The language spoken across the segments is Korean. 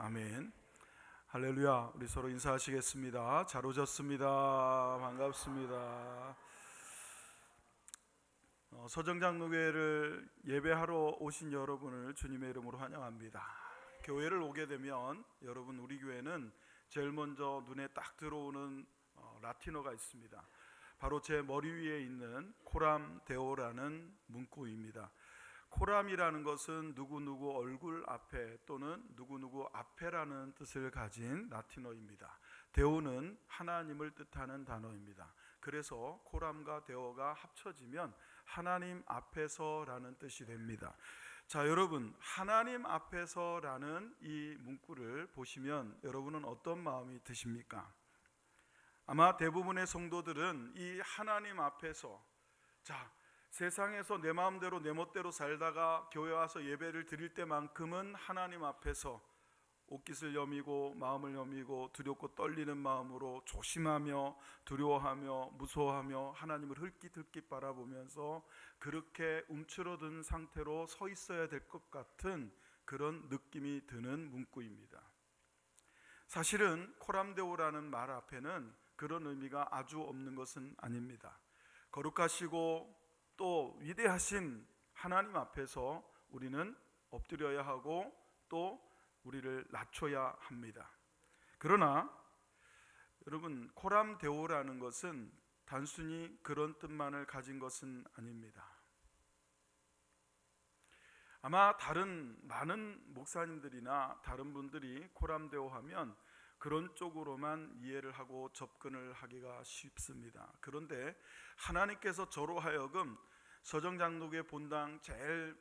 아멘. 할렐루야. 우리 서로 인사하시겠습니다. 잘 오셨습니다. 반갑습니다. 서정장로교회를 예배하러 오신 여러분을 주님의 이름으로 환영합니다. 교회를 오게 되면 여러분, 우리 교회는 제일 먼저 눈에 딱 들어오는 라틴어가 있습니다. 바로 제 머리 위에 있는 코람 데오라는 문구입니다. 코람이라는 것은 누구누구 얼굴 앞에 또는 누구누구 앞에라는 뜻을 가진 라틴어입니다. 데오는 하나님을 뜻하는 단어입니다. 그래서 코람과 데오가 합쳐지면 하나님 앞에서라는 뜻이 됩니다. 자, 여러분, 하나님 앞에서라는 이 문구를 보시면 여러분은 어떤 마음이 드십니까? 아마 대부분의 성도들은 이 하나님 앞에서, 세상에서 내 마음대로 내 멋대로 살다가 교회 와서 예배를 드릴 때만큼은 하나님 앞에서 옷깃을 여미고 마음을 여미고 두렵고 떨리는 마음으로 조심하며 두려워하며 무서워하며 하나님을 흘깃흘깃 바라보면서 그렇게 움츠러든 상태로 서 있어야 될 것 같은 그런 느낌이 드는 문구입니다. 사실은 코람데오라는 말 앞에는 그런 의미가 아주 없는 것은 아닙니다. 거룩하시고 또 위대하신 하나님 앞에서 우리는 엎드려야 하고 또 우리를 낮춰야 합니다. 그러나 여러분, 코람데오라는 것은 단순히 그런 뜻만을 가진 것은 아닙니다. 아마 다른 많은 목사님들이나 다른 분들이 코람데오 하면 그런 쪽으로만 이해를 하고 접근을 하기가 쉽습니다. 그런데 하나님께서 저로 하여금 서정장로교회 본당 제일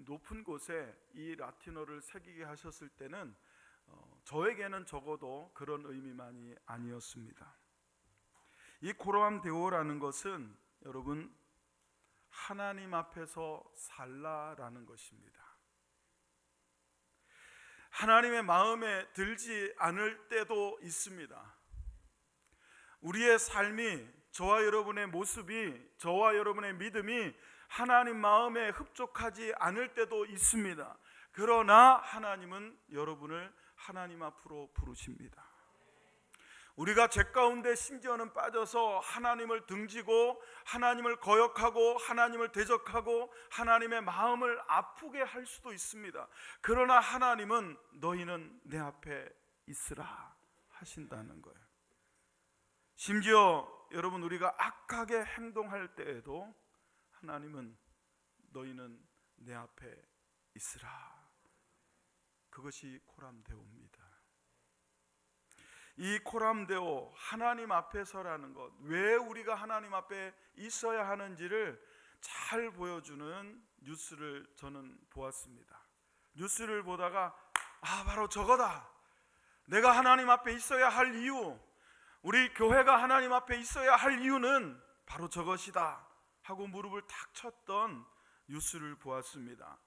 높은 곳에 이 라틴어를 새기게 하셨을 때는 저에게는 적어도 그런 의미만이 아니었습니다. 이 코람데오라는 것은 여러분, 하나님 앞에서 살라라는 것입니다. 하나님의 마음에 들지 않을 때도 있습니다. 우리의 삶이, 저와 여러분의 모습이, 저와 여러분의 믿음이 하나님 마음에 흡족하지 않을 때도 있습니다. 그러나 하나님은 여러분을 하나님 앞으로 부르십니다. 우리가 죄 가운데 심지어는 빠져서 하나님을 등지고 하나님을 거역하고 하나님을 대적하고 하나님의 마음을 아프게 할 수도 있습니다. 그러나 하나님은 너희는 내 앞에 있으라 하신다는 거예요. 심지어 여러분, 우리가 악하게 행동할 때에도 하나님은 너희는 내 앞에 있으라. 그것이 코람데오입니다. 이 코람데오, 하나님 앞에서라는 것, 왜 우리가 하나님 앞에 있어야 하는지를 잘 보여주는 뉴스를 저는 보았습니다. 뉴스를 보다가 바로 저거다. 내가 하나님 앞에 있어야 할 이유, 우리 교회가 하나님 앞에 있어야 할 이유는 바로 저것이다 하고 무릎을 탁 쳤던 뉴스를 보았습니다.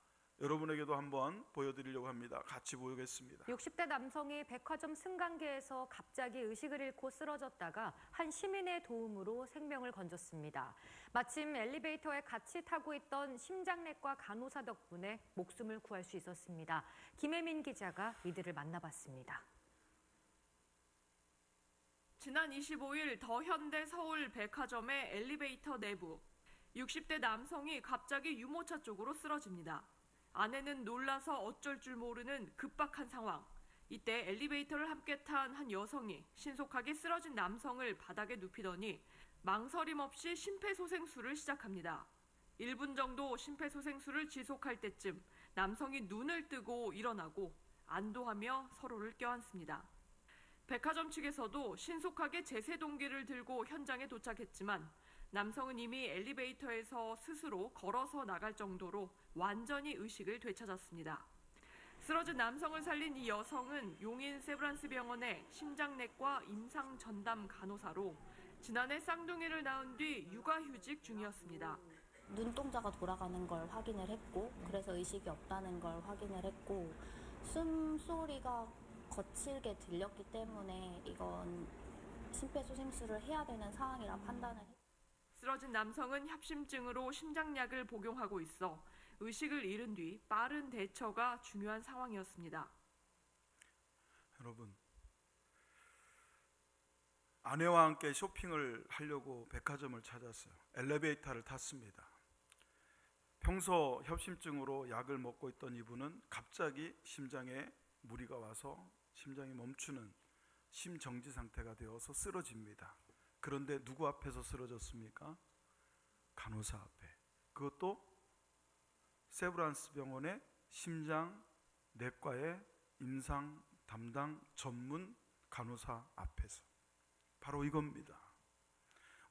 여러분에게도 한번 보여드리려고 합니다. 같이 보겠습니다. 60대 남성이 백화점 승강기에서 갑자기 의식을 잃고 쓰러졌다가 한 시민의 도움으로 생명을 건졌습니다. 마침 엘리베이터에 같이 타고 있던 심장내과 간호사 덕분에 목숨을 구할 수 있었습니다. 김혜민 기자가 이들을 만나봤습니다. 지난 25일 더현대 서울 백화점의 엘리베이터 내부, 60대 남성이 갑자기 유모차 쪽으로 쓰러집니다. 아내는 놀라서 어쩔 줄 모르는 급박한 상황. 이때 엘리베이터를 함께 탄 한 여성이 신속하게 쓰러진 남성을 바닥에 눕히더니 망설임 없이 심폐소생술을 시작합니다. 1분 정도 심폐소생술을 지속할 때쯤 남성이 눈을 뜨고 일어나고 안도하며 서로를 껴안습니다. 백화점 측에서도 신속하게 제세동기를 들고 현장에 도착했지만 남성은 이미 엘리베이터에서 스스로 걸어서 나갈 정도로 완전히 의식을 되찾았습니다. 쓰러진 남성을 살린 이 여성은 용인 세브란스 병원의 심장내과 임상전담 간호사로 지난해 쌍둥이를 낳은 뒤 육아휴직 중이었습니다. 눈동자가 돌아가는 걸 확인을 했고, 그래서 의식이 없다는 걸 확인을 했고, 숨소리가 거칠게 들렸기 때문에 이건 심폐소생술을 해야 되는 상황이라 판단을 했습니다. 쓰러진 남성은 협심증으로 심장약을 복용하고 있어 의식을 잃은 뒤 빠른 대처가 중요한 상황이었습니다. 여러분, 아내와 함께 쇼핑을 하려고 백화점을 찾았어요. 엘리베이터를 탔습니다. 평소 협심증으로 약을 먹고 있던 이분은 갑자기 심장에 무리가 와서 심장이 멈추는 심정지 상태가 되어서 쓰러집니다. 그런데 누구 앞에서 쓰러졌습니까? 간호사 앞에. 그것도 세브란스 병원의 심장내과의 임상 담당 전문 간호사 앞에서. 바로 이겁니다.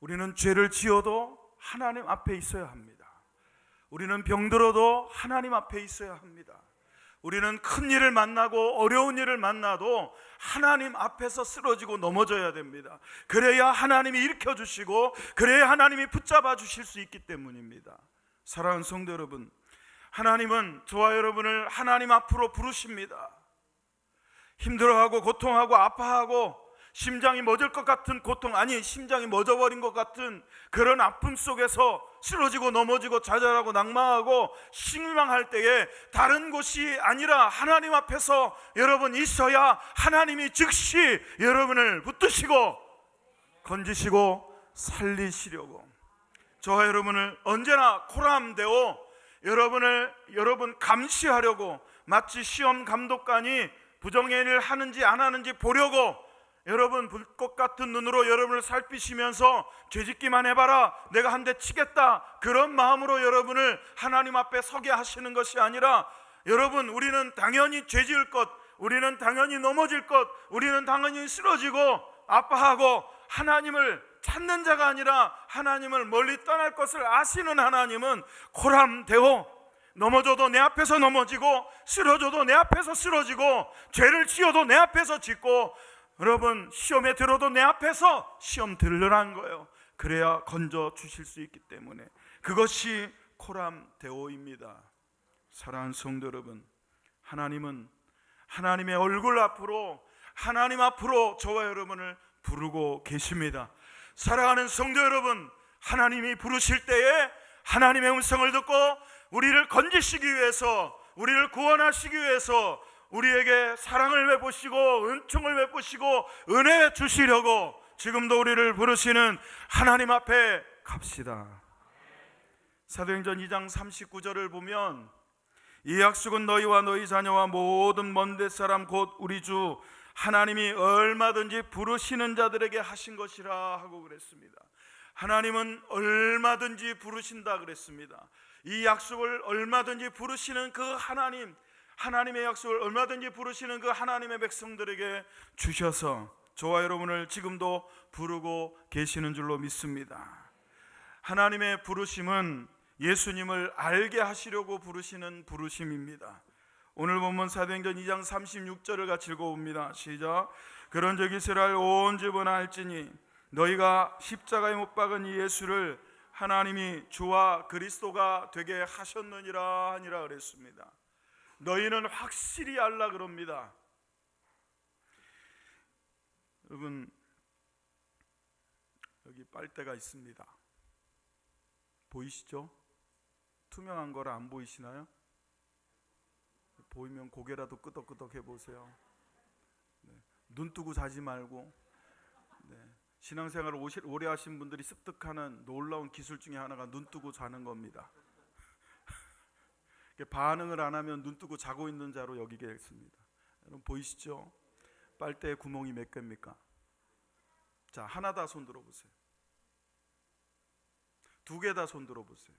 우리는 죄를 지어도 하나님 앞에 있어야 합니다. 우리는 병들어도 하나님 앞에 있어야 합니다. 우리는 큰 일을 만나고 어려운 일을 만나도 하나님 앞에서 쓰러지고 넘어져야 됩니다. 그래야 하나님이 일으켜주시고 그래야 하나님이 붙잡아 주실 수 있기 때문입니다. 사랑하는 성도 여러분, 하나님은 저와 여러분을 하나님 앞으로 부르십니다. 힘들어하고 고통하고 아파하고 심장이 멎을 것 같은 고통, 아니 심장이 멎어버린 것 같은 그런 아픔 속에서 쓰러지고 넘어지고 좌절하고 낙망하고 실망할 때에 다른 곳이 아니라 하나님 앞에서 여러분 있어야 하나님이 즉시 여러분을 붙드시고 건지시고 살리시려고 저와 여러분을 언제나 코람되어 여러분 감시하려고 마치 시험 감독관이 부정행위를 하는지 안 하는지 보려고 여러분 불꽃 같은 눈으로 여러분을 살피시면서 죄짓기만 해봐라, 내가 한 대 치겠다, 그런 마음으로 여러분을 하나님 앞에 서게 하시는 것이 아니라 여러분, 우리는 당연히 죄지을 것, 우리는 당연히 넘어질 것, 우리는 당연히 쓰러지고 아파하고 하나님을 찾는 자가 아니라 하나님을 멀리 떠날 것을 아시는 하나님은 코람되어 넘어져도 내 앞에서 넘어지고 쓰러져도 내 앞에서 쓰러지고 죄를 지어도 내 앞에서 짓고 여러분 시험에 들어도 내 앞에서 시험 들으라는 거예요. 그래야 건져 주실 수 있기 때문에 그것이 코람데오입니다. 사랑하는 성도 여러분, 하나님은 하나님의 얼굴 앞으로 하나님 앞으로 저와 여러분을 부르고 계십니다. 사랑하는 성도 여러분, 하나님이 부르실 때에 하나님의 음성을 듣고 우리를 건지시기 위해서, 우리를 구원하시기 위해서 우리에게 사랑을 베푸시고 은총을 베푸시고 은혜 주시려고 지금도 우리를 부르시는 하나님 앞에 갑시다. 사도행전 2장 39절을 보면 이 약속은 너희와 너희 자녀와 모든 먼데 사람 곧 우리 주 하나님이 얼마든지 부르시는 자들에게 하신 것이라 하고 그랬습니다. 하나님은 얼마든지 부르신다 그랬습니다. 이 약속을 얼마든지 부르시는 그 하나님의 약속을 얼마든지 부르시는 그 하나님의 백성들에게 주셔서 저와 여러분을 지금도 부르고 계시는 줄로 믿습니다. 하나님의 부르심은 예수님을 알게 하시려고 부르시는 부르심입니다. 오늘 본문 사도행전 2장 36절을 같이 읽어봅니다. 시작. 그런즉 이스라엘 온 집은 알지니 너희가 십자가에 못 박은 이 예수를 하나님이 주와 그리스도가 되게 하셨느니라 하니라 그랬습니다. 너희는 확실히 알라 그럽니다. 여러분, 여기 빨대가 있습니다. 보이시죠? 투명한 거라 안 보이시나요? 보이면 고개라도 끄덕끄덕 해보세요. 네. 눈 뜨고 자지 말고. 네. 신앙생활을 오래 하신 분들이 습득하는 놀라운 기술 중에 하나가 눈 뜨고 자는 겁니다. 반응을 안 하면 눈 뜨고 자고 있는 자로 여기겠습니다. 여러분 보이시죠? 빨대에 구멍이 몇 개입니까? 자, 하나 다 손 들어보세요. 두 개 다 손 들어보세요.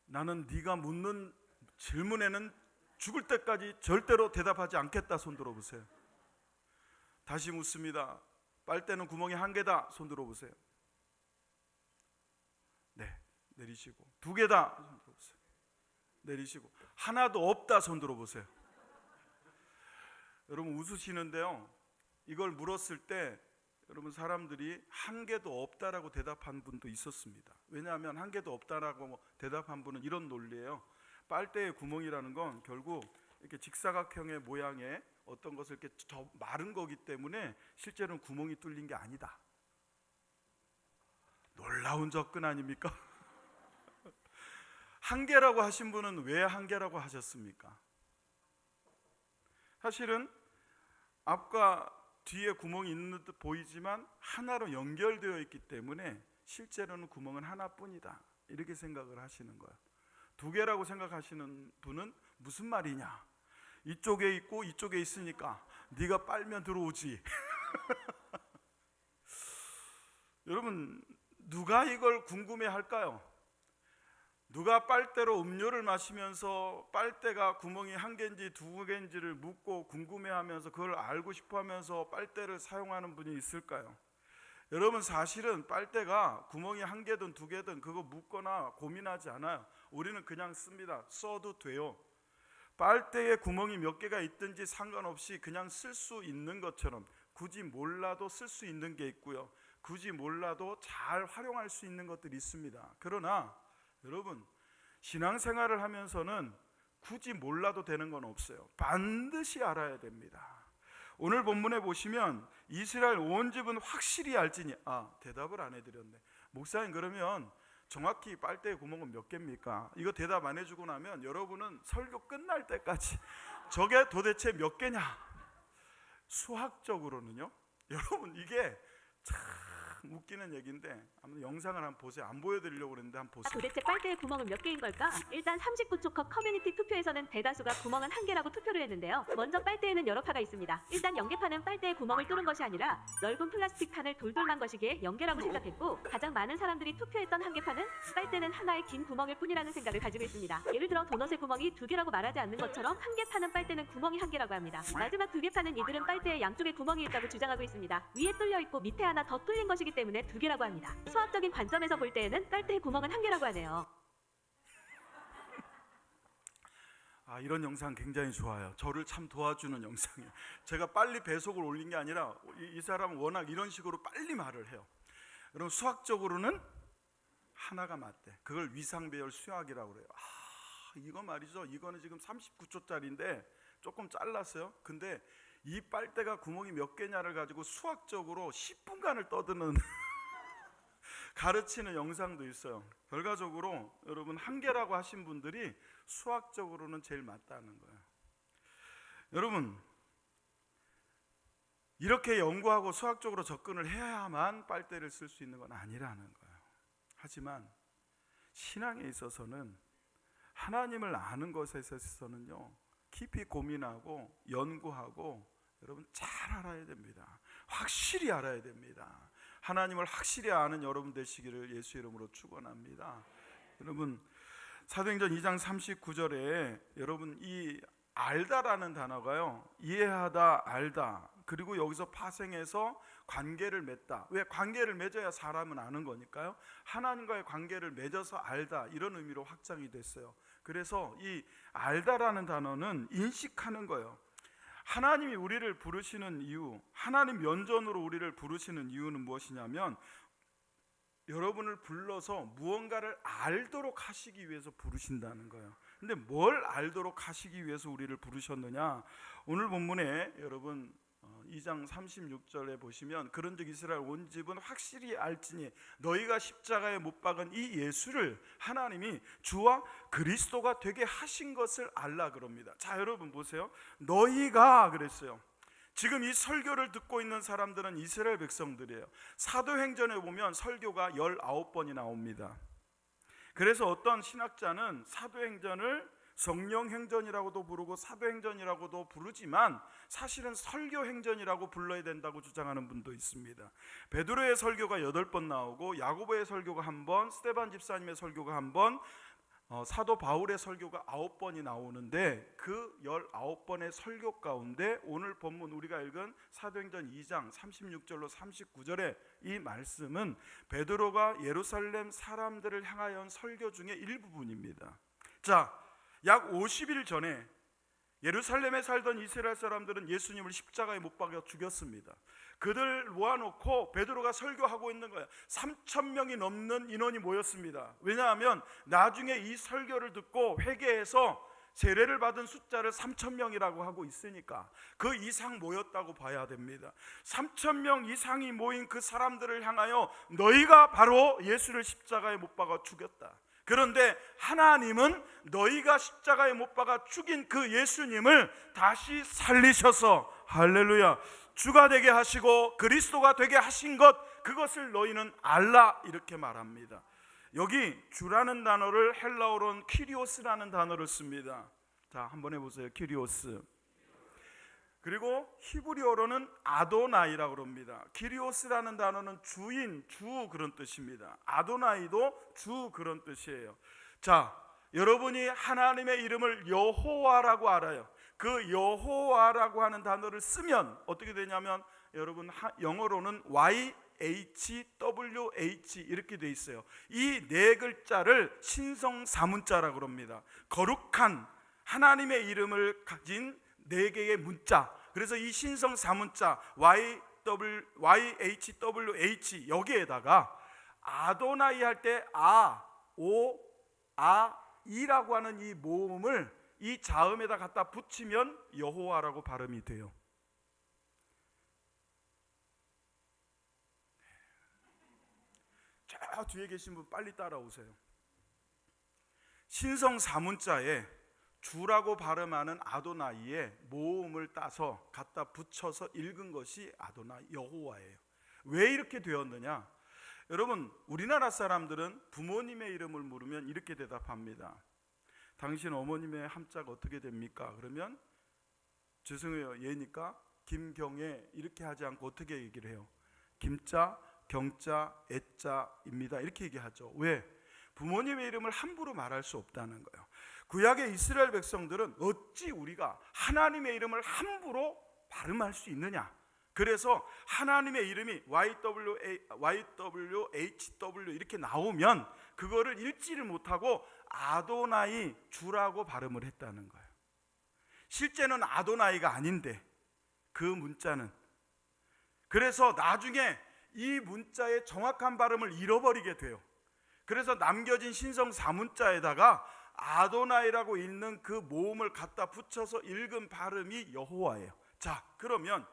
나는 네가 묻는 질문에는 죽을 때까지 절대로 대답하지 않겠다. 손 들어보세요. 다시 묻습니다. 빨대는 구멍이 한 개다. 손 들어보세요. 네, 내리시고. 두 개다. 손 들어보세요. 내리시고. 하나도 없다. 손 들어보세요. 여러분 웃으시는데요, 이걸 물었을 때 여러분 사람들이 한 개도 없다라고 대답한 분도 있었습니다. 왜냐하면 한 개도 없다라고 대답한 분은 이런 논리예요. 빨대의 구멍이라는 건 결국 이렇게 직사각형의 모양의 어떤 것을 이렇게 더 마른 거기 때문에 실제로는 구멍이 뚫린 게 아니다. 놀라운 접근 아닙니까? 한계라고 하신 분은 왜 한계라고 하셨습니까? 사실은 앞과 뒤에 구멍이 있는 듯 보이지만 하나로 연결되어 있기 때문에 실제로는 구멍은 하나뿐이다, 이렇게 생각을 하시는 거예요. 두 개라고 생각하시는 분은 무슨 말이냐, 이쪽에 있고 이쪽에 있으니까 네가 빨면 들어오지. 여러분, 누가 이걸 궁금해할까요? 누가 빨대로 음료를 마시면서 빨대가 구멍이 한 개인지 두 개인지를 묻고 궁금해하면서 그걸 알고 싶어하면서 빨대를 사용하는 분이 있을까요? 여러분, 사실은 빨대가 구멍이 한 개든 두 개든 그거 묻거나 고민하지 않아요. 우리는 그냥 씁니다. 써도 돼요. 빨대에 구멍이 몇 개가 있든지 상관없이 그냥 쓸 수 있는 것처럼 굳이 몰라도 쓸 수 있는 게 있고요, 굳이 몰라도 잘 활용할 수 있는 것들이 있습니다. 그러나 여러분, 신앙생활을 하면서는 굳이 몰라도 되는 건 없어요. 반드시 알아야 됩니다. 오늘 본문에 보시면 이스라엘 온 집은 확실히 알지니, 대답을 안 해드렸네. 목사님, 그러면 정확히 빨대의 구멍은 몇 개입니까? 이거 대답 안 해주고 나면 여러분은 설교 끝날 때까지 저게 도대체 몇 개냐? 수학적으로는요, 여러분, 이게 참 웃기는 얘기인데 아무튼 영상을 한번 보세요. 안 보여드리려고 그랬는데 한번 보세요. 도대체 빨대의 구멍은 몇 개인 걸까? 일단 39초 컷 커뮤니티 투표에서는 대다수가 구멍은 한 개라고 투표를 했는데요. 먼저 빨대에는 여러 파가 있습니다. 일단 연계파는 빨대의 구멍을 뚫은 것이 아니라 넓은 플라스틱 판을 돌돌 만 것이기에 연계라고 생각했고, 가장 많은 사람들이 투표했던 한계파는 빨대는 하나의 긴 구멍일 뿐이라는 생각을 가지고 있습니다. 예를 들어 도넛의 구멍이 두 개라고 말하지 않는 것처럼 한계파는 빨대는 구멍이 한 개라고 합니다. 마지막 두 개파는 이들은 빨대의 양쪽에 구멍이 있다고 주장하고 있습니다. 위에 뚫려 있고 밑에 하나 더 뚫린 것이기 때문에 두 개라고 합니다. 수학적인 관점에서 볼 때에는 빨대의 구멍은 한 개라고 하네요. 이런 영상 굉장히 좋아요. 저를 참 도와주는 영상이에요. 제가 빨리 배속을 올린 게 아니라 이 사람은 워낙 이런 식으로 빨리 말을 해요. 여러분, 수학적으로는 하나가 맞대. 그걸 위상배열 수학이라고 그래요. 이거 말이죠. 이거는 지금 39초짜리인데 조금 잘랐어요. 근데 이 빨대가 구멍이 몇 개냐를 가지고 수학적으로 10분간을 떠드는 가르치는 영상도 있어요. 결과적으로 여러분, 한계라고 하신 분들이 수학적으로는 제일 맞다는 거예요. 여러분, 이렇게 연구하고 수학적으로 접근을 해야만 빨대를 쓸 수 있는 건 아니라는 거예요. 하지만 신앙에 있어서는, 하나님을 아는 것에 있어서는요, 깊이 고민하고 연구하고 여러분 잘 알아야 됩니다. 확실히 알아야 됩니다. 하나님을 확실히 아는 여러분 되시기를 예수 이름으로 축원합니다. 여러분, 사도행전 2장 39절에 여러분, 이 알다라는 단어가요, 이해하다, 알다, 그리고 여기서 파생해서 관계를 맺다. 왜? 관계를 맺어야 사람은 아는 거니까요. 하나님과의 관계를 맺어서 알다, 이런 의미로 확장이 됐어요. 그래서 이 알다라는 단어는 인식하는 거예요. 하나님이 우리를 부르시는 이유, 하나님 면전으로 우리를 부르시는 이유는 무엇이냐면, 여러분을 불러서 무언가를 알도록 하시기 위해서 부르신다는 거예요. 근데 뭘 알도록 하시기 위해서 우리를 부르셨느냐? 오늘 본문에 여러분 2장 36절에 보시면, 그런즉 이스라엘 온 집은 확실히 알지니 너희가 십자가에 못 박은 이 예수를 하나님이 주와 그리스도가 되게 하신 것을 알라 그럽니다. 자, 여러분 보세요. 너희가 그랬어요. 지금 이 설교를 듣고 있는 사람들은 이스라엘 백성들이에요. 사도행전에 보면 설교가 19번이 나옵니다. 그래서 어떤 신학자는 사도행전을 성령행전이라고도 부르고 사도행전이라고도 부르지만 사실은 설교행전이라고 불러야 된다고 주장하는 분도 있습니다. 베드로의 설교가 8번 나오고, 야고보의 설교가 1번, 스데반 집사님의 설교가 1번, 사도 바울의 설교가 9번이 나오는데, 그 19번의 설교 가운데 오늘 본문 우리가 읽은 사도행전 2장 36절로 39절의 이 말씀은 베드로가 예루살렘 사람들을 향하여 설교 중에 일부분입니다. 자, 약 50일 전에 예루살렘에 살던 이스라엘 사람들은 예수님을 십자가에 못 박아 죽였습니다. 그들 모아놓고 베드로가 설교하고 있는 거예요. 3,000명이 넘는 인원이 모였습니다. 왜냐하면 나중에 이 설교를 듣고 회개해서 세례를 받은 숫자를 3,000명이라고 하고 있으니까 그 이상 모였다고 봐야 됩니다. 3,000명 이상이 모인 그 사람들을 향하여 너희가 바로 예수를 십자가에 못 박아 죽였다. 그런데 하나님은 너희가 십자가에 못 박아 죽인 그 예수님을 다시 살리셔서 할렐루야 주가 되게 하시고 그리스도가 되게 하신 것, 그것을 너희는 알라, 이렇게 말합니다. 여기 주라는 단어를 헬라어로는 키리오스라는 단어를 씁니다. 자, 한번 해보세요. 키리오스. 그리고 히브리어로는 아도나이라고 그럽니다. 키리오스라는 단어는 주인, 주 그런 뜻입니다. 아도나이도 주 그런 뜻이에요. 자, 여러분이 하나님의 이름을 여호와라고 알아요. 그 여호와라고 하는 단어를 쓰면 어떻게 되냐면 여러분 영어로는 YHWH 이렇게 돼 있어요. 이 네 글자를 신성사문자라고 그럽니다. 거룩한 하나님의 이름을 가진 네 개의 문자. 그래서 이 신성사문자 YHWH 여기에다가 아도나이 할 때 이라고 하는 이 모음을 이 자음에다 갖다 붙이면 여호와라고 발음이 돼요. 저 뒤에 계신 분 빨리 따라오세요. 신성사문자에 주라고 발음하는 아도나이에 모음을 따서 갖다 붙여서 읽은 것이 아도나 여호와예요. 왜 이렇게 되었느냐? 여러분, 우리나라 사람들은 부모님의 이름을 물으면 이렇게 대답합니다. 당신 어머님의 함자가 어떻게 됩니까? 그러면 죄송해요, 얘니까 김경애 이렇게 하지 않고 어떻게 얘기를 해요? 김자, 경자, 애자입니다. 이렇게 얘기하죠. 왜? 부모님의 이름을 함부로 말할 수 없다는 거예요. 구약의 이스라엘 백성들은 어찌 우리가 하나님의 이름을 함부로 발음할 수 있느냐? 그래서 하나님의 이름이 YWHW 이렇게 나오면 그거를 읽지를 못하고 아도나이 주라고 발음을 했다는 거예요. 실제는 아도나이가 아닌데 그 문자는, 그래서 나중에 이 문자의 정확한 발음을 잃어버리게 돼요. 그래서 남겨진 신성사문자에다가 아도나이라고 읽는 그 모음을 갖다 붙여서 읽은 발음이 여호와예요. 자, 그러면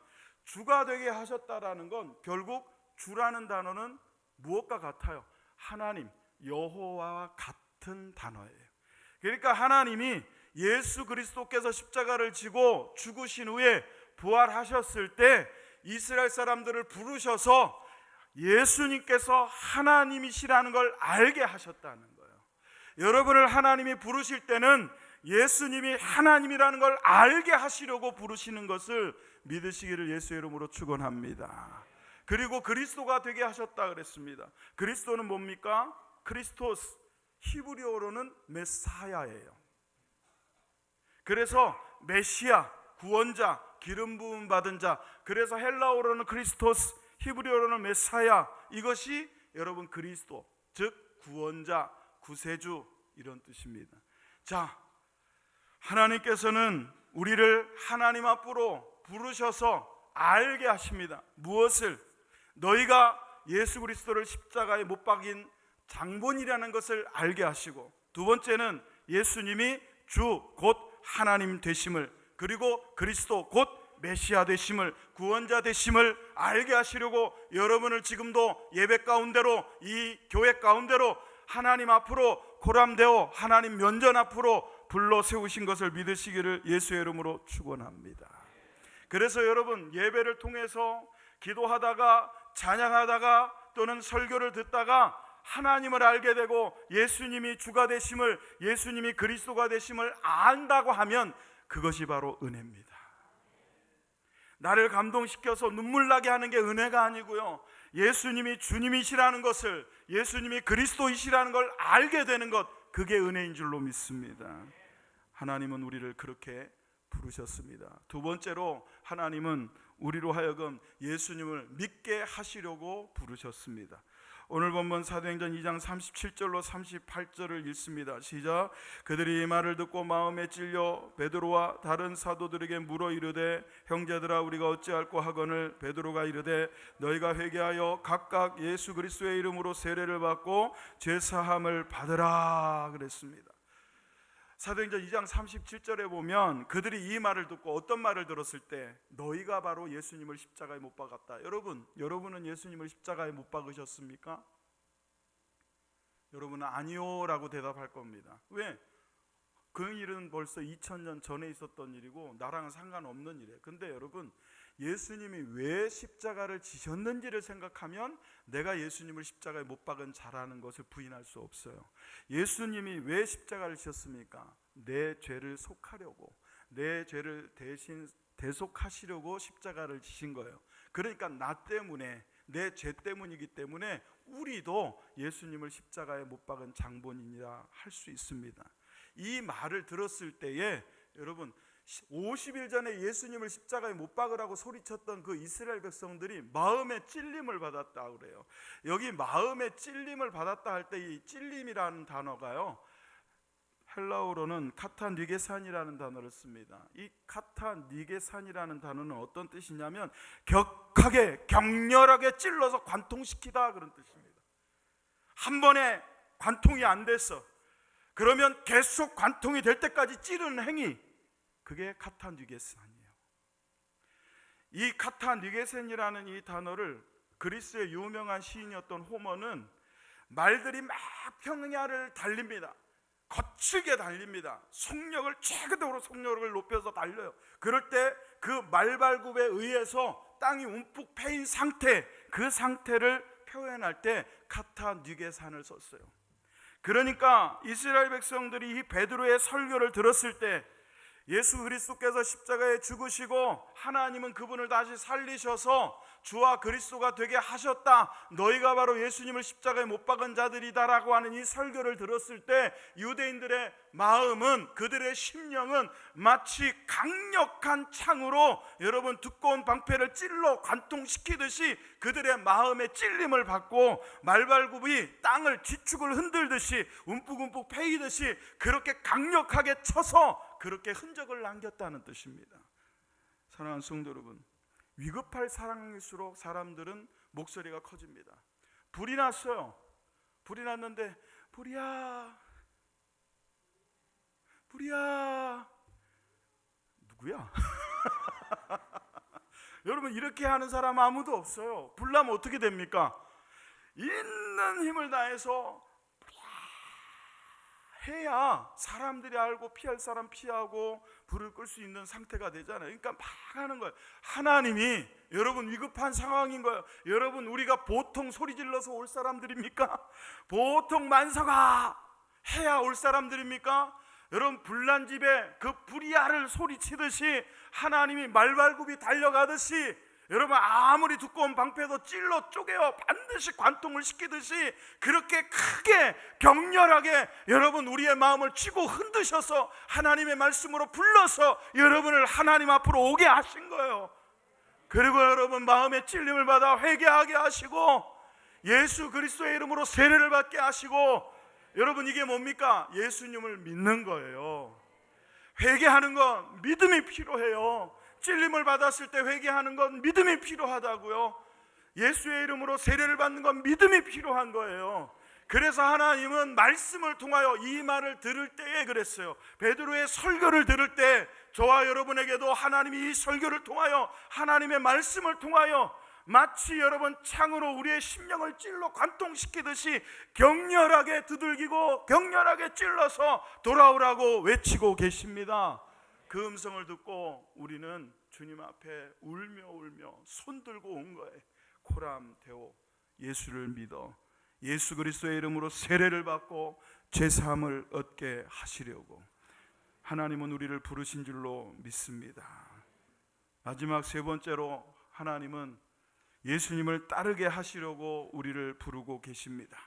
주가 되게 하셨다라는 건 결국 주라는 단어는 무엇과 같아요? 하나님, 여호와와 같은 단어예요. 그러니까 하나님이 예수 그리스도께서 십자가를 지고 죽으신 후에 부활하셨을 때 이스라엘 사람들을 부르셔서 예수님께서 하나님이시라는 걸 알게 하셨다는 거예요. 여러분을 하나님이 부르실 때는 예수님이 하나님이라는 걸 알게 하시려고 부르시는 것을 믿으시기를 예수의 이름으로 축원합니다. 그리고 그리스도가 되게 하셨다 그랬습니다. 그리스도는 뭡니까? 크리스토스, 히브리어로는 메사야예요. 그래서 메시아, 구원자, 기름 부음 받은 자, 그래서 헬라어로는 크리스토스, 히브리어로는 메사야, 이것이 여러분 그리스도, 즉 구원자, 구세주 이런 뜻입니다. 자, 하나님께서는 우리를 하나님 앞으로 부르셔서 알게 하십니다. 무엇을? 너희가 예수 그리스도를 십자가에 못 박인 장본이라는 것을 알게 하시고, 두 번째는 예수님이 주 곧 하나님 되심을, 그리고 그리스도 곧 메시아 되심을, 구원자 되심을 알게 하시려고 여러분을 지금도 예배 가운데로, 이 교회 가운데로 하나님 앞으로 고람되어 하나님 면전 앞으로 불러 세우신 것을 믿으시기를 예수의 이름으로 축원합니다. 그래서 여러분, 예배를 통해서 기도하다가 찬양하다가 또는 설교를 듣다가 하나님을 알게 되고 예수님이 주가 되심을, 예수님이 그리스도가 되심을 안다고 하면 그것이 바로 은혜입니다. 나를 감동시켜서 눈물 나게 하는 게 은혜가 아니고요, 예수님이 주님이시라는 것을, 예수님이 그리스도이시라는 걸 알게 되는 것, 그게 은혜인 줄로 믿습니다. 하나님은 우리를 그렇게 부르셨습니다. 두 번째로 하나님은 우리로 하여금 예수님을 믿게 하시려고 부르셨습니다. 오늘 본문 사도행전 2장 37절로 38절을 읽습니다. 시작. 그들이 이 말을 듣고 마음에 찔려 베드로와 다른 사도들에게 물어 이르되, 형제들아 우리가 어찌할꼬 하거늘. 베드로가 이르되, 너희가 회개하여 각각 예수 그리스도의 이름으로 세례를 받고 죄사함을 받으라 그랬습니다. 사도행전 2장 37절에 보면 그들이 이 말을 듣고, 어떤 말을 들었을 때? 너희가 바로 예수님을 십자가에 못 박았다. 여러분은 예수님을 십자가에 못 박으셨습니까? 여러분은 아니요라고 대답할 겁니다. 왜? 그 일은 벌써 2000년 전에 있었던 일이고 나랑은 상관없는 일이에요. 근데 여러분, 예수님이 왜 십자가를 지셨는지를 생각하면 내가 예수님을 십자가에 못 박은 자라는 것을 부인할 수 없어요. 예수님이 왜 십자가를 지셨습니까? 내 죄를 속하려고, 내 죄를 대신 대속하시려고 십자가를 지신 거예요. 그러니까 나 때문에, 내 죄 때문이기 때문에 우리도 예수님을 십자가에 못 박은 장본인이라 할 수 있습니다. 이 말을 들었을 때에 여러분, 50일 전에 예수님을 십자가에 못 박으라고 소리쳤던 그 이스라엘 백성들이 마음의 찔림을 받았다 그래요. 여기 마음의 찔림을 받았다 할 때 이 찔림이라는 단어가요, 헬라어로는 카타니게산이라는 단어를 씁니다. 이 카타니게산이라는 단어는 어떤 뜻이냐면 격하게, 격렬하게 찔러서 관통시키다, 그런 뜻입니다. 한 번에 관통이 안 됐어. 그러면 계속 관통이 될 때까지 찌르는 행위, 그게 카타니게산이에요. 이 카타니게산이라는 이 단어를 그리스의 유명한 시인이었던 호머는 말들이 막 평야를 달립니다. 거칠게 달립니다. 속력을 최고로 속력을 높여서 달려요. 그럴 때 그 말발굽에 의해서 땅이 움푹 패인 상태, 그 상태를 표현할 때 카타니게산을 썼어요. 그러니까 이스라엘 백성들이 이 베드로의 설교를 들었을 때 예수 그리스도께서 십자가에 죽으시고 하나님은 그분을 다시 살리셔서 주와 그리스도가 되게 하셨다, 너희가 바로 예수님을 십자가에 못 박은 자들이다라고 하는 이 설교를 들었을 때 유대인들의 마음은, 그들의 심령은 마치 강력한 창으로 여러분 두꺼운 방패를 찔러 관통시키듯이 그들의 마음의 찔림을 받고 말발굽이 땅을 지축을 흔들듯이 움푹움푹 패이듯이 그렇게 강력하게 쳐서 그렇게 흔적을 남겼다는 뜻입니다. 사랑하는 성도 여러분, 위급할 상황일수록 사람들은 목소리가 커집니다. 불이 났어요. 불이 났는데 불이야, 불이야, 누구야? 여러분, 이렇게 하는 사람 아무도 없어요. 불 나면 어떻게 됩니까? 있는 힘을 다해서 해야 사람들이 알고 피할 사람 피하고 불을 끌 수 있는 상태가 되잖아요. 그러니까 막 하는 거예요. 하나님이, 여러분, 위급한 상황인 거예요. 여러분, 우리가 보통 소리 질러서 올 사람들입니까? 보통 만사가 해야 올 사람들입니까? 여러분, 불난 집에 그 불이야를 소리치듯이 하나님이 말발굽이 달려가듯이 여러분, 아무리 두꺼운 방패도 찔러 쪼개어 반드시 관통을 시키듯이 그렇게 크게 격렬하게 여러분 우리의 마음을 쥐고 흔드셔서 하나님의 말씀으로 불러서 여러분을 하나님 앞으로 오게 하신 거예요. 그리고 여러분 마음의 찔림을 받아 회개하게 하시고 예수 그리스도의 이름으로 세례를 받게 하시고, 여러분 이게 뭡니까? 예수님을 믿는 거예요. 회개하는 건 믿음이 필요해요. 찔림을 받았을 때 회개하는 건 믿음이 필요하다고요. 예수의 이름으로 세례를 받는 건 믿음이 필요한 거예요. 그래서 하나님은 말씀을 통하여 이 말을 들을 때에 그랬어요. 베드로의 설교를 들을 때 저와 여러분에게도 하나님이 이 설교를 통하여, 하나님의 말씀을 통하여 마치 여러분 창으로 우리의 심령을 찔러 관통시키듯이 격렬하게 두들기고 격렬하게 찔러서 돌아오라고 외치고 계십니다. 그 음성을 듣고 우리는 주님 앞에 울며 손 들고 온 거예요. 코람데오, 예수를 믿어 예수 그리스도의 이름으로 세례를 받고 죄사함을 얻게 하시려고 하나님은 우리를 부르신 줄로 믿습니다. 마지막 세 번째로 하나님은 예수님을 따르게 하시려고 우리를 부르고 계십니다.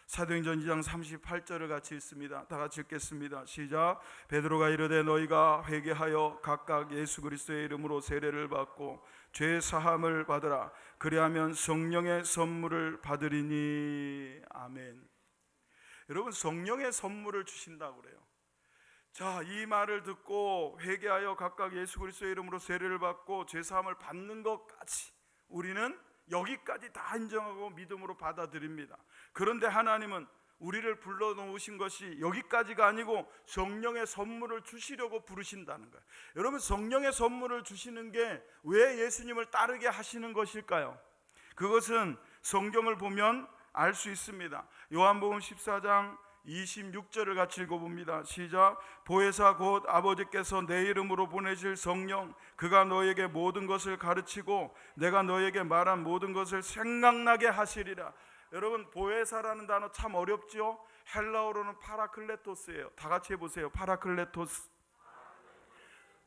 사도행전 2장 38절을 같이 읽습니다. 다 같이 읽겠습니다. 시작. 베드로가 이르되 너희가 회개하여 각각 예수 그리스도의 이름으로 세례를 받고 죄 사함을 받으라. 그리하면 성령의 선물을 받으리니. 아멘. 여러분, 성령의 선물을 주신다고 그래요. 자, 이 말을 듣고 회개하여 각각 예수 그리스도의 이름으로 세례를 받고 죄 사함을 받는 것까지 우리는 여기까지 다 인정하고 믿음으로 받아들입니다. 그런데 하나님은 우리를 불러놓으신 것이 여기까지가 아니고 성령의 선물을 주시려고 부르신다는 거예요. 여러분, 성령의 선물을 주시는 게 왜 예수님을 따르게 하시는 것일까요? 그것은 성경을 보면 알 수 있습니다. 요한복음 14장 26절을 같이 읽어봅니다. 시작. 보혜사 곧 아버지께서 내 이름으로 보내실 성령, 그가 너에게 모든 것을 가르치고 내가 너에게 말한 모든 것을 생각나게 하시리라. 여러분, 보혜사라는 단어 참 어렵죠? 헬라어로는 파라클레토스예요. 다 같이 해보세요. 파라클레토스.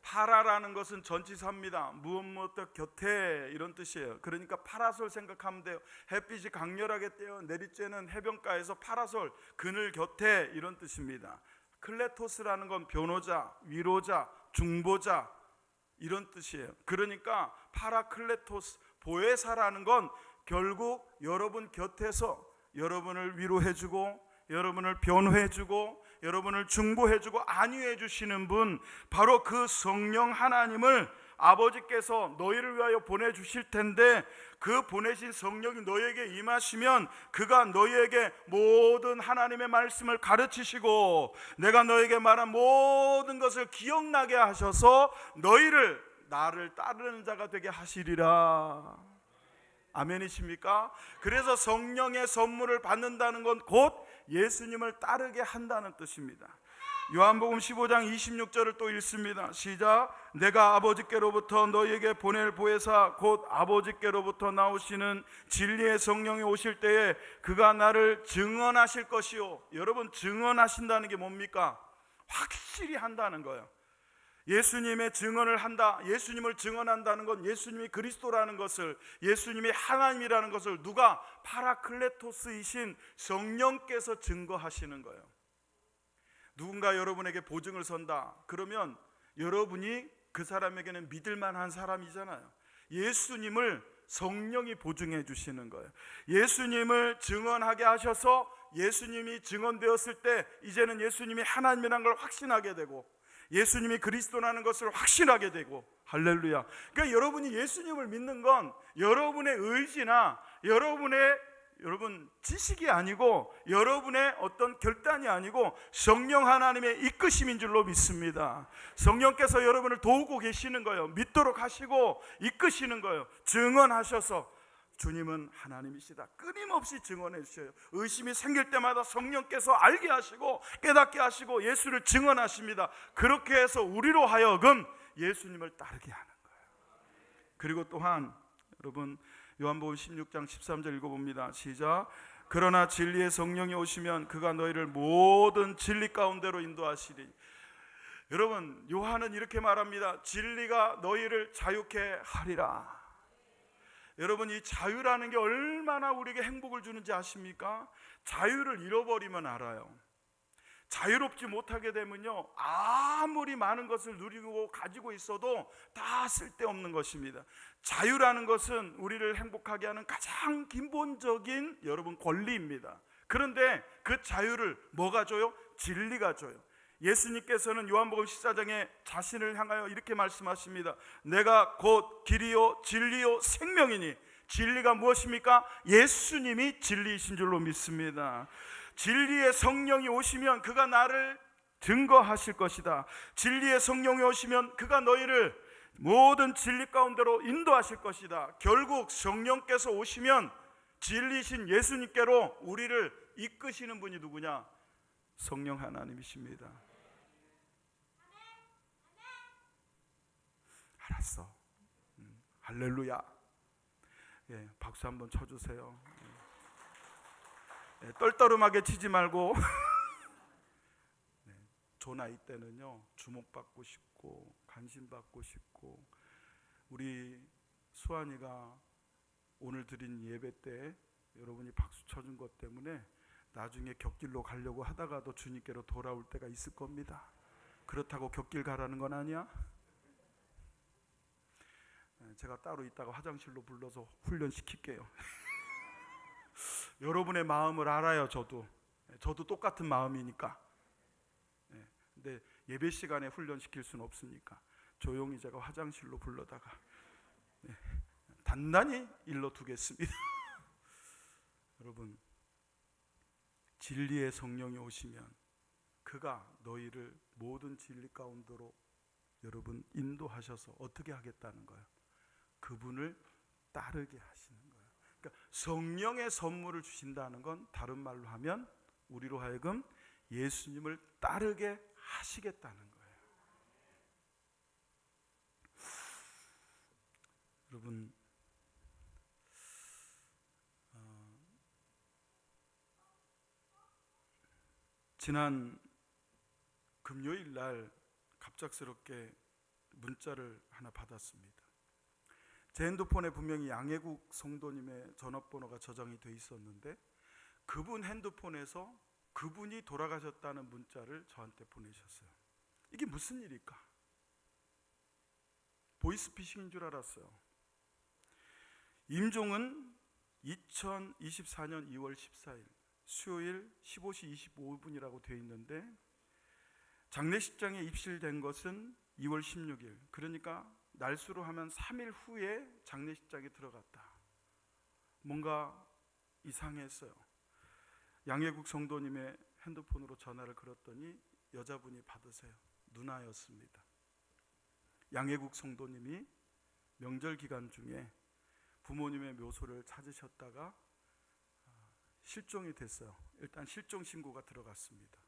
파라라는 것은 전치사입니다. 무엇 곁에 이런 뜻이에요. 그러니까 파라솔 생각하면 돼요. 햇빛이 강렬하게 떼어 내리쬐는 해변가에서 파라솔, 그늘 곁에 이런 뜻입니다. 클레토스라는 건 변호자, 위로자, 중보자 이런 뜻이에요. 그러니까 파라클레토스, 보혜사라는 건 결국 여러분 곁에서 여러분을 위로해주고 여러분을 변호해주고 여러분을 중보해주고 안위해주시는 분, 바로 그 성령 하나님을 아버지께서 너희를 위하여 보내주실 텐데, 그 보내신 성령이 너희에게 임하시면 그가 너희에게 모든 하나님의 말씀을 가르치시고 내가 너희에게 말한 모든 것을 기억나게 하셔서 너희를 나를 따르는 자가 되게 하시리라. 아멘이십니까? 그래서 성령의 선물을 받는다는 건 곧 예수님을 따르게 한다는 뜻입니다. 요한복음 15장 26절을 또 읽습니다. 시작. 내가 아버지께로부터 너희에게 보낼 보혜사 곧 아버지께로부터 나오시는 진리의 성령이 오실 때에 그가 나를 증언하실 것이요. 여러분, 증언하신다는 게 뭡니까? 확실히 한다는 거예요. 예수님의 증언을 한다. 예수님을 증언한다는 건 예수님이 그리스도라는 것을, 예수님이 하나님이라는 것을 누가? 파라클레토스이신 성령께서 증거하시는 거예요. 누군가 여러분에게 보증을 선다. 그러면 여러분이 그 사람에게는 믿을 만한 사람이잖아요. 예수님을 성령이 보증해 주시는 거예요. 예수님을 증언하게 하셔서 예수님이 증언되었을 때 이제는 예수님이 하나님이라는 걸 확신하게 되고 예수님이 그리스도라는 것을 확신하게 되고, 할렐루야. 그러니까 여러분이 예수님을 믿는 건 여러분의 의지나 여러분 지식이 아니고 여러분의 어떤 결단이 아니고 성령 하나님의 이끄심인 줄로 믿습니다. 성령께서 여러분을 도우고 계시는 거예요. 믿도록 하시고 이끄시는 거예요. 증언하셔서 주님은 하나님이시다 끊임없이 증언해 주셔요. 의심이 생길 때마다 성령께서 알게 하시고 깨닫게 하시고 예수를 증언하십니다. 그렇게 해서 우리로 하여금 예수님을 따르게 하는 거예요. 그리고 또한 여러분, 요한복음 16장 13절 읽어봅니다. 시작. 그러나 진리의 성령이 오시면 그가 너희를 모든 진리 가운데로 인도하시리. 여러분, 요한은 이렇게 말합니다. 진리가 너희를 자유케 하리라. 여러분, 이 자유라는 게 얼마나 우리에게 행복을 주는지 아십니까? 자유를 잃어버리면 알아요. 자유롭지 못하게 되면요, 아무리 많은 것을 누리고 가지고 있어도 다 쓸데없는 것입니다. 자유라는 것은 우리를 행복하게 하는 가장 기본적인 여러분 권리입니다. 그런데 그 자유를 뭐가 줘요? 진리가 줘요. 예수님께서는 요한복음 14장에 자신을 향하여 이렇게 말씀하십니다. 내가 곧 길이요 진리요 생명이니. 진리가 무엇입니까? 예수님이 진리이신 줄로 믿습니다. 진리의 성령이 오시면 그가 나를 증거하실 것이다. 진리의 성령이 오시면 그가 너희를 모든 진리 가운데로 인도하실 것이다. 결국 성령께서 오시면 진리신 예수님께로 우리를 이끄시는 분이 누구냐? 성령 하나님이십니다. 알았어. 할렐루야. 예, 박수 한번 쳐주세요. 예, 떨떠름하게 치지 말고 네, 저 나이 때는요, 주목받고 싶고 관심받고 싶고, 우리 수환이가 오늘 드린 예배 때 여러분이 박수 쳐준 것 때문에 나중에 격길로 가려고 하다가도 주님께로 돌아올 때가 있을 겁니다. 그렇다고 격길 가라는 건 아니야. 제가 따로 이따가 화장실로 불러서 훈련시킬게요. 여러분의 마음을 알아요. 저도 똑같은 마음이니까. 근데 예배 시간에 훈련시킬 수는 없으니까 조용히 제가 화장실로 불러다가 단단히 일러두겠습니다. 여러분, 진리의 성령이 오시면 그가 너희를 모든 진리 가운데로 여러분 인도하셔서 어떻게 하겠다는 거예요? 그분을 따르게 하시는 거예요. 그러니까 성령의 선물을 주신다는 건 다른 말로 하면 우리로 하여금 예수님을 따르게 하시겠다는 거예요. 여러분, 지난 금요일 날 갑작스럽게 문자를 하나 받았습니다. 제 핸드폰에 분명히 양혜국 성도님의 전화번호가 저장이 돼 있었는데 그분 핸드폰에서 그분이 돌아가셨다는 문자를 저한테 보내셨어요. 이게 무슨 일일까? 보이스피싱인 줄 알았어요. 임종은 2024년 2월 14일 수요일 15시 25분이라고 되어 있는데 장례식장에 입실된 것은 2월 16일, 그러니까 날수로 하면 3일 후에 장례식장에 들어갔다. 뭔가 이상했어요. 양혜국 성도님의 핸드폰으로 전화를 걸었더니 여자분이 받으세요. 누나였습니다. 양혜국 성도님이 명절 기간 중에 부모님의 묘소를 찾으셨다가 실종이 됐어요. 일단 실종 신고가 들어갔습니다.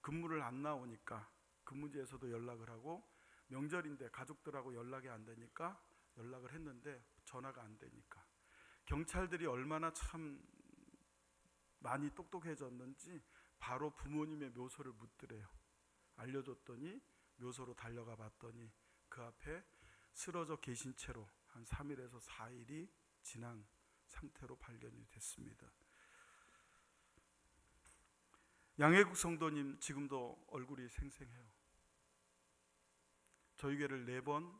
근무를 안 나오니까 근무지에서도 연락을 하고 명절인데 가족들하고 연락이 안 되니까 연락을 했는데 전화가 안 되니까 경찰들이 얼마나 참 많이 똑똑해졌는지 바로 부모님의 묘소를 묻더래요. 알려줬더니 묘소로 달려가 봤더니 그 앞에 쓰러져 계신 채로 한 3일에서 4일이 지난 상태로 발견이 됐습니다. 양혜국 성도님 지금도 얼굴이 생생해요. 저희 교회를 4번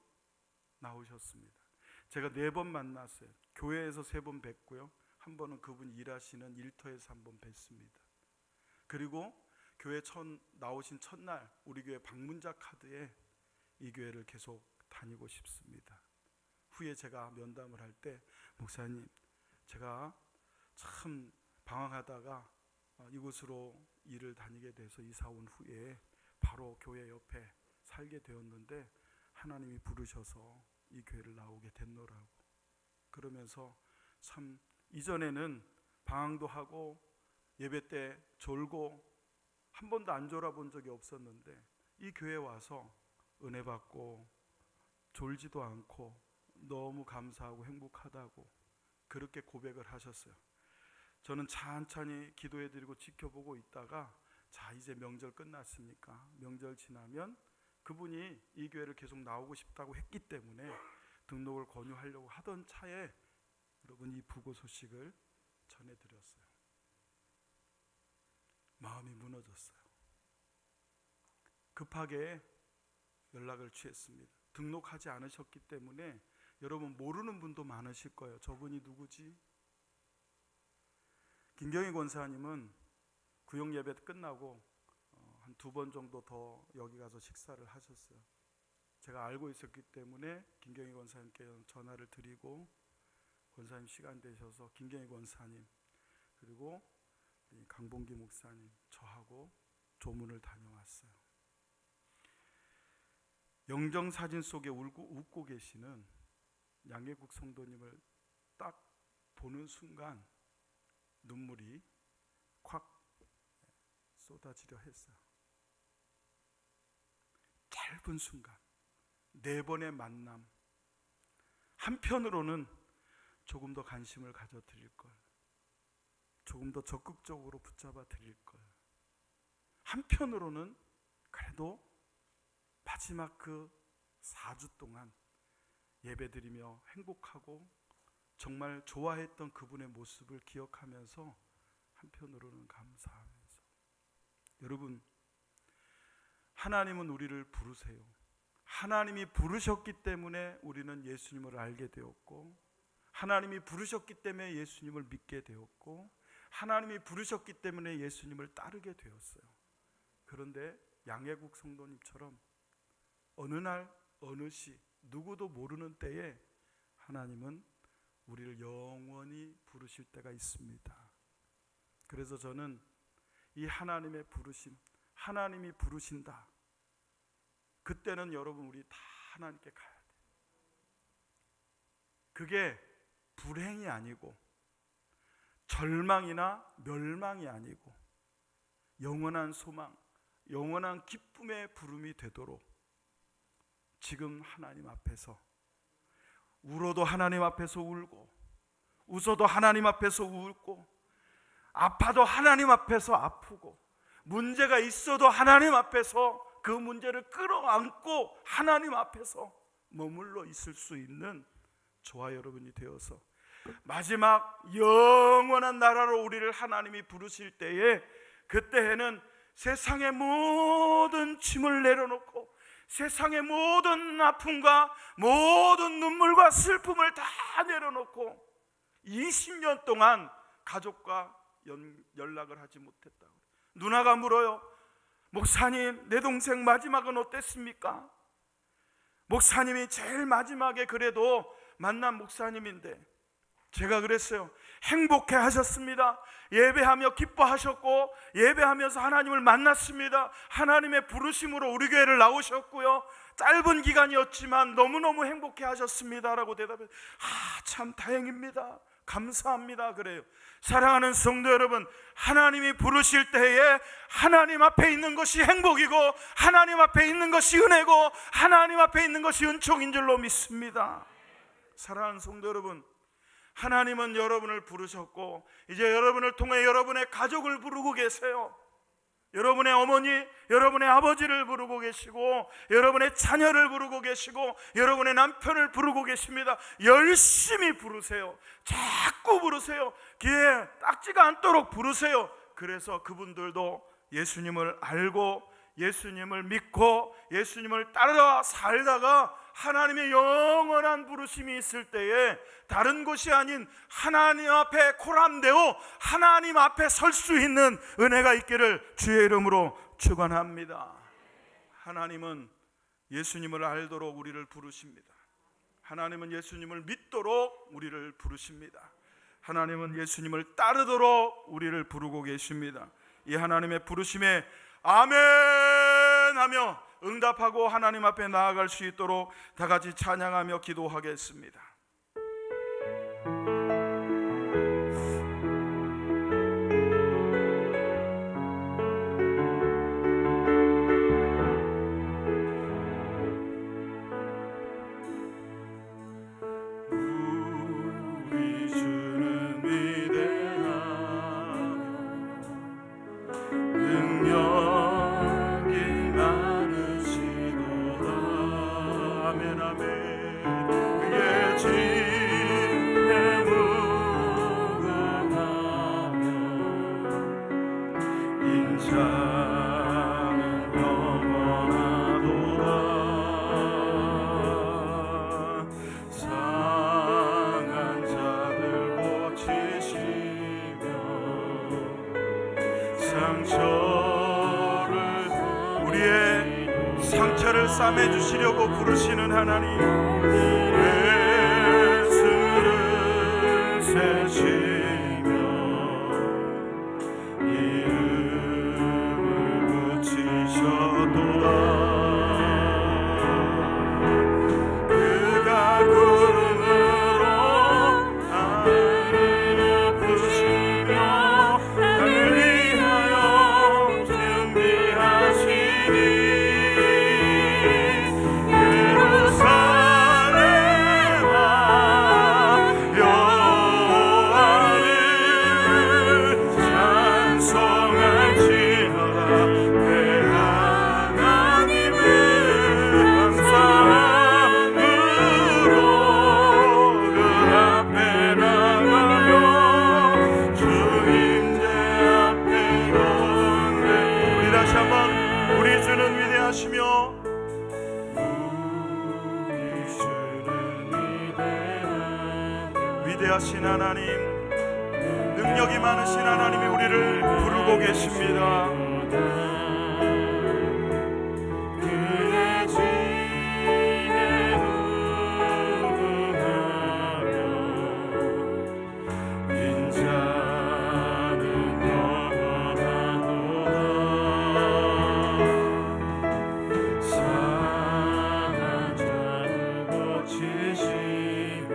나오셨습니다. 제가 4번 만났어요. 교회에서 3번 뵀고요. 한 번은 그분 일하시는 일터에서 한 번 뵀습니다. 그리고 교회 나오신 첫날 우리 교회 방문자 카드에 이 교회를 계속 다니고 싶습니다. 후에 제가 면담을 할 때 목사님, 제가 참 방황하다가 이곳으로 일을 다니게 돼서 이사 온 후에 바로 교회 옆에 살게 되었는데 하나님이 부르셔서 이 교회를 나오게 됐노라고 그러면서 참 이전에는 방황도 하고 예배 때 졸고 한 번도 안 졸아본 적이 없었는데 이 교회에 와서 은혜 받고 졸지도 않고 너무 감사하고 행복하다고 그렇게 고백을 하셨어요. 저는 찬찬히 기도해드리고 지켜보고 있다가 자 이제 명절 끝났으니까 명절 지나면 그분이 이 교회를 계속 나오고 싶다고 했기 때문에 등록을 권유하려고 하던 차에 여러분 이 부고 소식을 전해드렸어요. 마음이 무너졌어요. 급하게 연락을 취했습니다. 등록하지 않으셨기 때문에 여러분 모르는 분도 많으실 거예요. 저분이 누구지? 김경희 권사님은 구역 예배 끝나고 한 2번 정도 더 여기 가서 식사를 하셨어요. 제가 알고 있었기 때문에 김경희 권사님께 전화를 드리고 권사님 시간 되셔서 김경희 권사님 그리고 강봉기 목사님 저하고 조문을 다녀왔어요. 영정사진 속에 웃고 계시는 양혜국 성도님을 딱 보는 순간 눈물이 콱 쏟아지려 했어요. 짧은 순간 4번의 만남. 한편으로는 조금 더 관심을 가져 드릴 걸, 조금 더 적극적으로 붙잡아 드릴 걸, 한편으로는 그래도 마지막 그 4주 동안 예배드리며 행복하고 정말 좋아했던 그분의 모습을 기억하면서 한편으로는 감사하면서 여러분 하나님은 우리를 부르세요. 하나님이 부르셨기 때문에 우리는 예수님을 알게 되었고 하나님이 부르셨기 때문에 예수님을 믿게 되었고 하나님이 부르셨기 때문에 예수님을 따르게 되었어요. 그런데 양혜국 성도님처럼 어느 날 어느 시 누구도 모르는 때에 하나님은 우리를 영원히 부르실 때가 있습니다. 그래서 저는 이 하나님의 부르심, 하나님이 부르신다. 그때는 여러분 우리 다 하나님께 가야 돼요. 그게 불행이 아니고 절망이나 멸망이 아니고 영원한 소망, 영원한 기쁨의 부름이 되도록 지금 하나님 앞에서 울어도 하나님 앞에서 울고, 웃어도 하나님 앞에서 웃고, 아파도 하나님 앞에서 아프고, 문제가 있어도 하나님 앞에서 그 문제를 끌어안고 하나님 앞에서 머물러 있을 수 있는 저와 여러분이 되어서 마지막 영원한 나라로 우리를 하나님이 부르실 때에, 그때에는 세상의 모든 짐을 내려놓고 세상의 모든 아픔과 모든 눈물과 슬픔을 다 내려놓고 20년 동안 가족과 연락을 하지 못했다고. 누나가 물어요. 목사님, 내 동생 마지막은 어땠습니까? 목사님이 제일 마지막에 그래도 만난 목사님인데, 제가 그랬어요. 행복해 하셨습니다. 예배하며 기뻐하셨고, 예배하면서 하나님을 만났습니다. 하나님의 부르심으로 우리 교회를 나오셨고요, 짧은 기간이었지만 너무너무 행복해 하셨습니다 라고 대답해요. 참 다행입니다, 감사합니다. 그래요. 사랑하는 성도 여러분, 하나님이 부르실 때에 하나님 앞에 있는 것이 행복이고, 하나님 앞에 있는 것이 은혜고, 하나님 앞에 있는 것이 은총인 줄로 믿습니다. 사랑하는 성도 여러분, 하나님은 여러분을 부르셨고 이제 여러분을 통해 여러분의 가족을 부르고 계세요. 여러분의 어머니, 여러분의 아버지를 부르고 계시고, 여러분의 자녀를 부르고 계시고, 여러분의 남편을 부르고 계십니다. 열심히 부르세요. 자꾸 부르세요. 귀에 딱지가 않도록 부르세요. 그래서 그분들도 예수님을 알고 예수님을 믿고 예수님을 따라 살다가 하나님의 영원한 부르심이 있을 때에 다른 곳이 아닌 하나님 앞에 코람되어 하나님 앞에 설 수 있는 은혜가 있기를 주의 이름으로 축원합니다. 하나님은 예수님을 알도록 우리를 부르십니다. 하나님은 예수님을 믿도록 우리를 부르십니다. 하나님은 예수님을 따르도록 우리를 부르고 계십니다. 이 하나님의 부르심에 아멘 하며 응답하고 하나님 앞에 나아갈 수 있도록 다 같이 찬양하며 기도하겠습니다. 우리 주는 위대하며 능력이 많으시도다. 아멘 아멘. 그의 진에 무궁하며 인자는 영원하도다. 상한 자들 고치시며 우리의 상처를 싸매주시려고 부르시는 하나님, 예수를 세시며 이름을 붙이셨도다. 그가 구름으로 하늘을 부시며 땅을 위하여 준비하시니 예루살렘아 여호와를 찬송할지어다. 내 하나님을 감사함으로 그 앞에 나가며 주님의 앞에 건배. 우리 다시 한번, 우리 주는 위대하시며 우리 주는 위대하신 하나님, 능력이 많으신 하나님이 우리를 부르고 계십니다. 그의 진에 무궁하며 인자는 영원하도다. 상한 자를 고치시며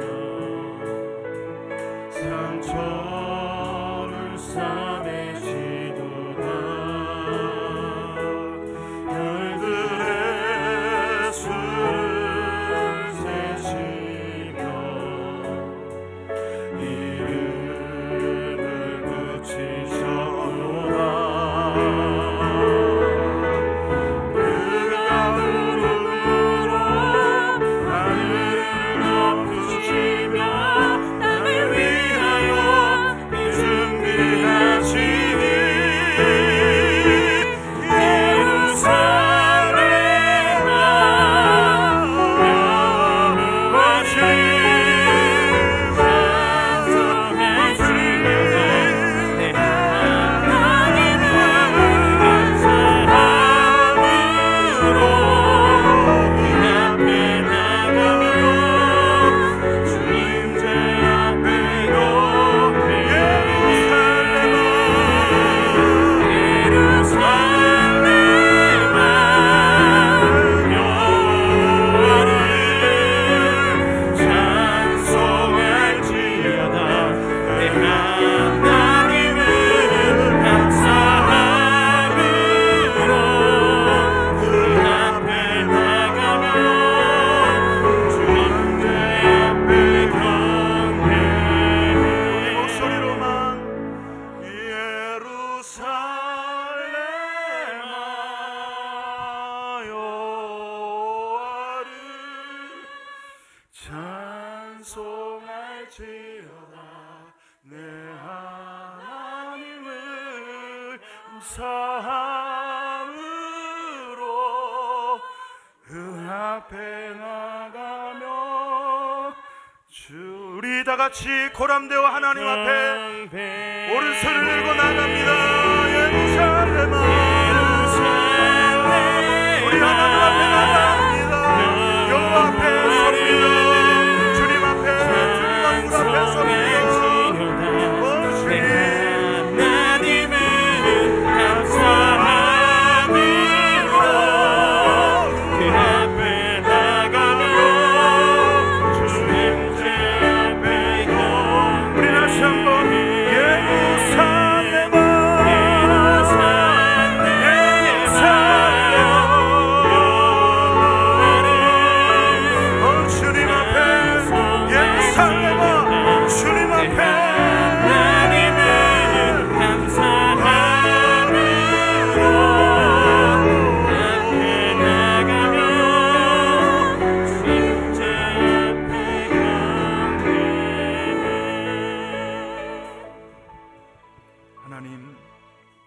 찬송할지어다 내 하나님을 감사함으로 그 앞에 나가며 우리 다 같이 고람되어 하나님 앞에 오른손을 들고 나갑니다. 예루살렘아